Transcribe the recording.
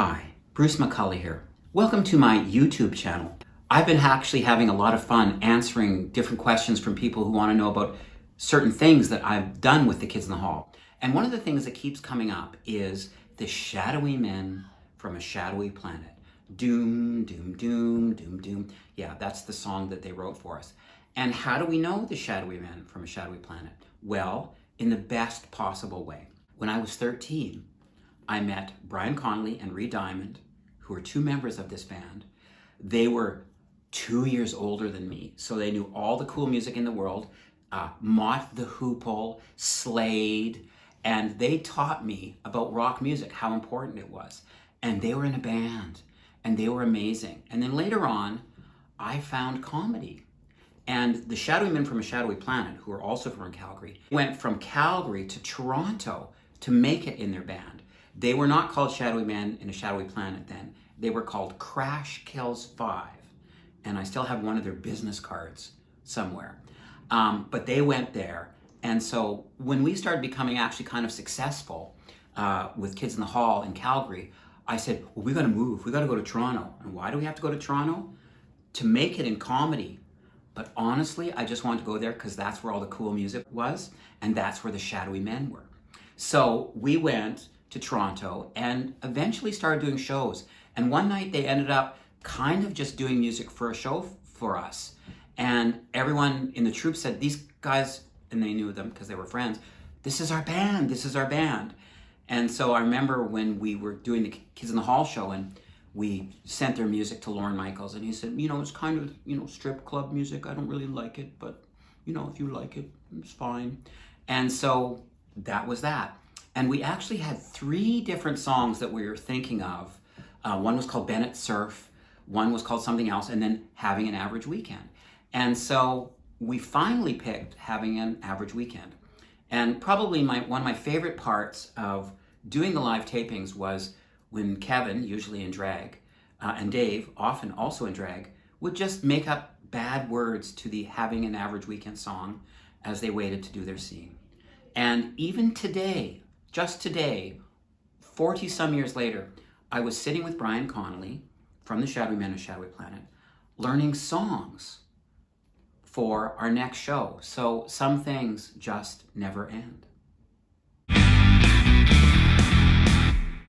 Hi, Bruce McCulloch here. Welcome to my YouTube channel. I've been actually having a lot of fun answering different questions from people who want to know about certain things that I've done with the Kids in the Hall. And one of the things that keeps coming up is the shadowy men from a shadowy planet. Doom, doom, doom, doom, doom. Yeah, that's the song that they wrote for us. And how do we know the shadowy men from a shadowy planet? Well, in the best possible way. When I was 13, I met Brian Connolly and Reed Diamond, who are two members of this band. They were 2 years older than me, so they knew all the cool music in the world, Mott the Hoople, Slade, and they taught me about rock music, how important it was. And they were in a band, and they were amazing. And then later on, I found comedy. And the Shadowy Men from a Shadowy Planet, who are also from Calgary, went from Calgary to Toronto to make it in their band. They were not called Shadowy Men in a Shadowy Planet then. They were called Crash Kills 5. And I still have one of their business cards somewhere. But they went there. And so when we started becoming actually kind of successful with Kids in the Hall in Calgary, I said, well, we got to move. We got to go to Toronto. And why do we have to go to Toronto? To make it in comedy. But honestly, I just wanted to go there because that's where all the cool music was. And that's where the Shadowy Men were. So we went to Toronto and eventually started doing shows. And one night they ended up kind of just doing music for a show for us. And everyone in the troupe said, these guys, and they knew them because they were friends, this is our band, this is our band. And so I remember when we were doing the Kids in the Hall show and we sent their music to Lorne Michaels and he said, it's kind of, strip club music. I don't really like it, but if you like it, it's fine. And so that was that. And we actually had 3 different songs that we were thinking of. One was called Bennett Surf, one was called something else, and then Having an Average Weekend. And so we finally picked Having an Average Weekend. And probably one of my favorite parts of doing the live tapings was when Kevin, usually in drag, and Dave, often also in drag, would just make up bad words to the Having an Average Weekend song as they waited to do their scene. And even today, just today, 40 some years later, I was sitting with Brian Connolly from the Shadowy Men of Shadowy Planet, learning songs for our next show. So some things just never end.